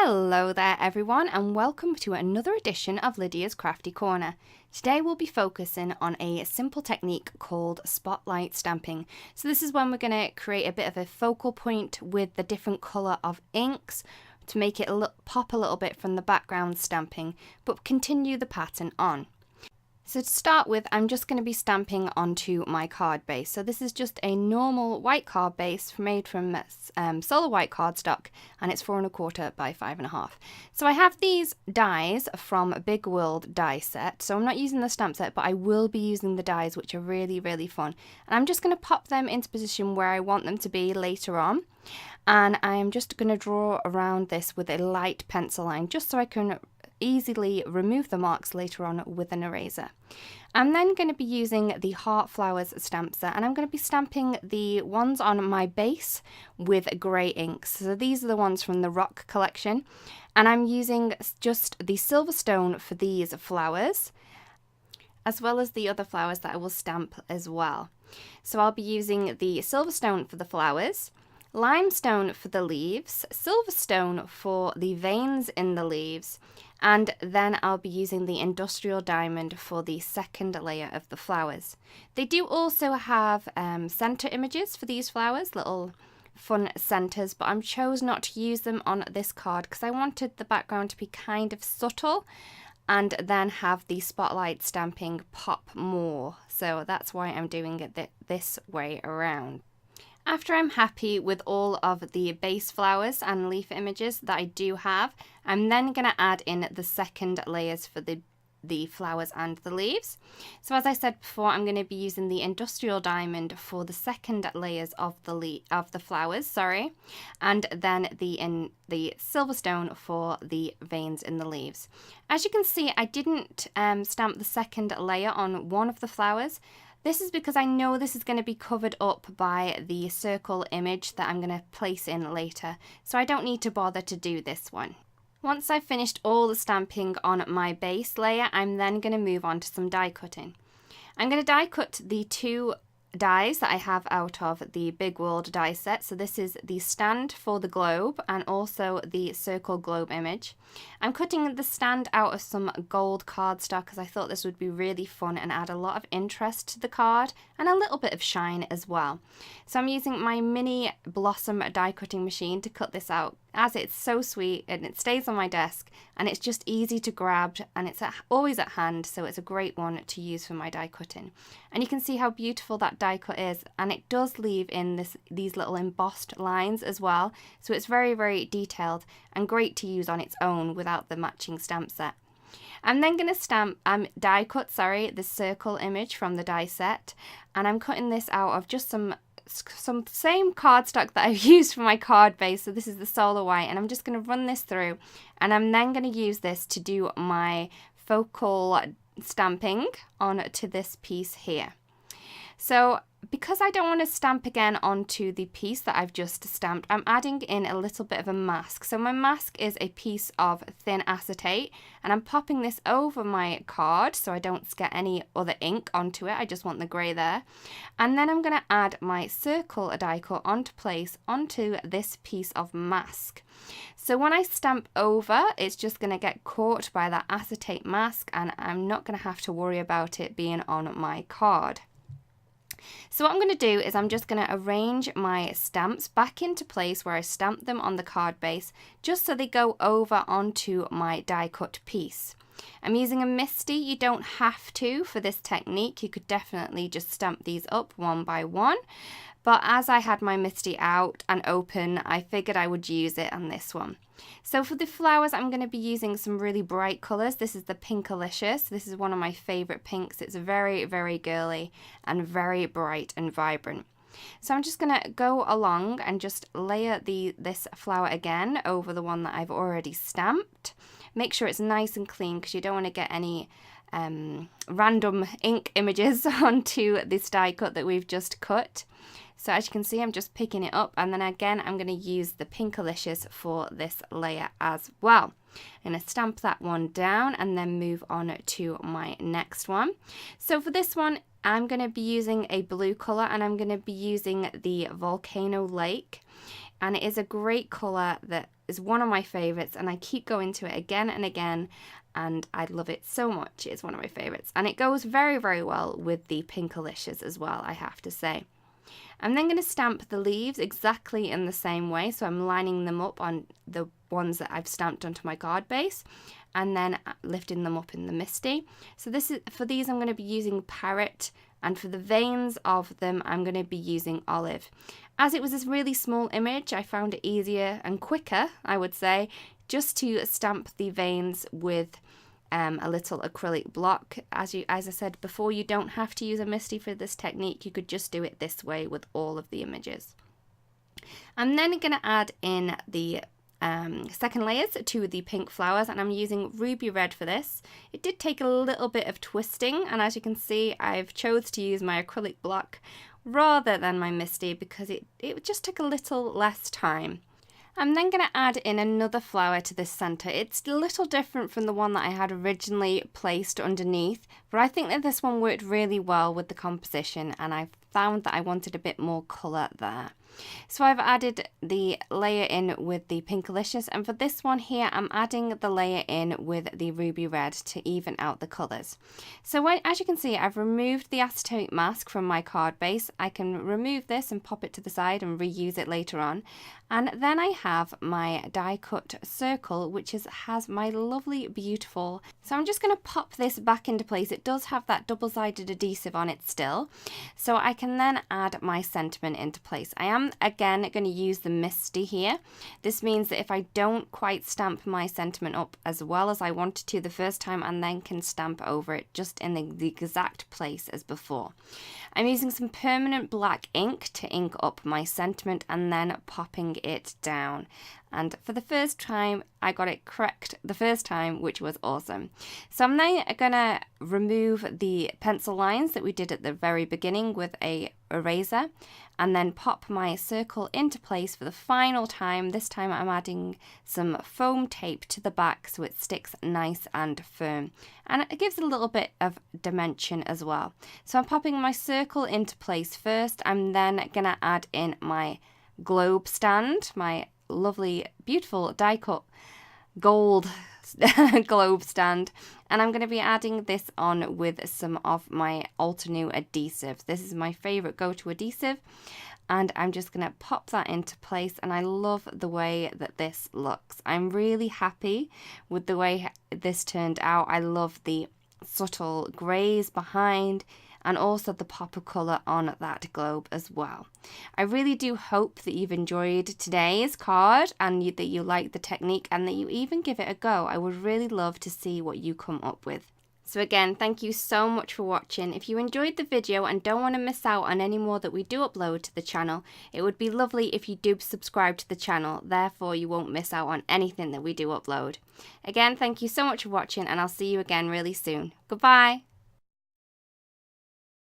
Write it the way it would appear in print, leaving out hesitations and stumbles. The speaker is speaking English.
Hello there everyone, and welcome to another edition of Lydia's Crafty Corner. Today we'll be focusing on a simple technique called spotlight stamping. So this is when we're going to create a bit of a focal point with the different colour of inks to make it pop a little bit from the background stamping, but continue the pattern on. So to start with, I'm just going to be stamping onto my card base. So this is just a normal white card base made from solar white cardstock, and it's 4 1/4 by 5 1/2. So I have these dies from Big World die set. So I'm not using the stamp set, but I will be using the dies, which are really, really fun. And I'm just going to pop them into position where I want them to be later on. And I am just going to draw around this with a light pencil line, just so I can easily remove the marks later on with an eraser. I'm then going to be using the Heart Flowers stamp set, and I'm going to be stamping the ones on my base with grey inks. So these are the ones from the Rock collection, and I'm using just the Silverstone for these flowers, as well as the other flowers that I will stamp as well. So I'll be using the Silverstone for the flowers, Limestone for the leaves, Silverstone for the veins in the leaves, and then I'll be using the Industrial Diamond for the second layer of the flowers. They do also have center images for these flowers, little fun centers, but I chose not to use them on this card because I wanted the background to be kind of subtle and then have the spotlight stamping pop more. So that's why I'm doing it this way around. After I'm happy with all of the base flowers and leaf images that I do have, I'm then going to add in the second layers for the flowers and the leaves. So as I said before, I'm going to be using the Industrial Diamond for the second layers of the flowers, and then the Silverstone for the veins in the leaves. As you can see, I didn't stamp the second layer on one of the flowers. This is because I know this is going to be covered up by the circle image that I'm going to place in later, so I don't need to bother to do this one. Once I've finished all the stamping on my base layer, I'm then going to move on to some die cutting. I'm going to die cut the two dies that I have out of the Big World die set. So this is the stand for the globe and also the circle globe image. I'm cutting the stand out of some gold cardstock because I thought this would be really fun and add a lot of interest to the card and a little bit of shine as well. So I'm using my mini Blossom die cutting machine to cut this out, as it's so sweet and it stays on my desk and it's just easy to grab and it's always at hand, so it's a great one to use for my die cutting. And you can see how beautiful that die cut is, and it does leave in these little embossed lines as well, so it's very, very detailed and great to use on its own without the matching stamp set. I'm then going to die cut the circle image from the die set, and I'm cutting this out of just some same cardstock that I've used for my card base. So this is the solar white, and I'm just going to run this through, and I'm then going to use this to do my focal stamping onto this piece here. So because I don't want to stamp again onto the piece that I've just stamped, I'm adding in a little bit of a mask. So my mask is a piece of thin acetate, and I'm popping this over my card so I don't get any other ink onto it. I just want the grey there. And then I'm going to add my circle die cut onto this piece of mask. So when I stamp over, it's just going to get caught by that acetate mask, and I'm not going to have to worry about it being on my card. So what I'm going to do is I'm just going to arrange my stamps back into place where I stamped them on the card base, just so they go over onto my die cut piece. I'm using a Misty. You don't have to for this technique. You could definitely just stamp these up one by one. But as I had my Misty out and open, I figured I would use it on this one. So for the flowers, I'm going to be using some really bright colours. This is the Pinkalicious. This is one of my favourite pinks. It's very, very girly and very bright and vibrant. So I'm just going to go along and just layer this flower again over the one that I've already stamped. Make sure it's nice and clean because you don't want to get any random ink images onto this die cut that we've just cut. So as you can see, I'm just picking it up, and then again I'm going to use the Pinkalicious for this layer as well. I'm going to stamp that one down and then move on to my next one. So for this one, I'm going to be using a blue colour, and I'm going to be using the Volcano Lake. And it is a great colour that is one of my favorites, and I keep going to it again and again, and I love it so much. It's one of my favorites, and it goes very, very well with the Pinkalicious as well, I have to say. I'm then going to stamp the leaves exactly in the same way, so I'm lining them up on the ones that I've stamped onto my card base, and then lifting them up in the Misty. So this is, for these I'm going to be using Parrot, and for the veins of them I'm going to be using Olive. As it was this really small image, I found it easier and quicker, I would say, just to stamp the veins with a little acrylic block. As I said before, you don't have to use a Misty for this technique. You could just do it this way with all of the images. I'm then going to add in the second layers to the pink flowers, and I'm using ruby red for this. It did take a little bit of twisting, and as you can see, I've chose to use my acrylic block rather than my Misty because it just took a little less time. I'm then going to add in another flower to this center. It's a little different from the one that I had originally placed underneath, but I think that this one worked really well with the composition, and I found that I wanted a bit more color there. So I've added the layer in with the Pinkalicious, and for this one here I'm adding the layer in with the ruby red to even out the colors. So as you can see, I've removed the acetate mask from my card base. I can remove this and pop it to the side and reuse it later on. And then I have my die cut circle, which has my lovely beautiful, so I'm just going to pop this back into place. It does have that double-sided adhesive on it still, so I can then add my sentiment into place. I am again going to use the Misty here. This means that if I don't quite stamp my sentiment up as well as I wanted to the first time, and then can stamp over it just in the exact place as before. I'm using some permanent black ink to ink up my sentiment and then popping it down. And for the first time, I got it correct the first time, which was awesome. So I'm now going to remove the pencil lines that we did at the very beginning with a eraser, and then pop my circle into place for the final time. This time I'm adding some foam tape to the back so it sticks nice and firm, and it gives a little bit of dimension as well. So I'm popping my circle into place first. I'm then going to add in my globe stand, my lovely beautiful die cut gold globe stand, and I'm going to be adding this on with some of my Altenew adhesive. This is my favorite go-to adhesive, and I'm just going to pop that into place, and I love the way that this looks. I'm really happy with the way this turned out. I love the subtle greys behind, and also the pop of colour on that globe as well. I really do hope that you've enjoyed today's card, and that you like the technique, and that you even give it a go. I would really love to see what you come up with. So again, thank you so much for watching. If you enjoyed the video and don't want to miss out on any more that we do upload to the channel, it would be lovely if you do subscribe to the channel, therefore you won't miss out on anything that we do upload. Again, thank you so much for watching, and I'll see you again really soon. Goodbye!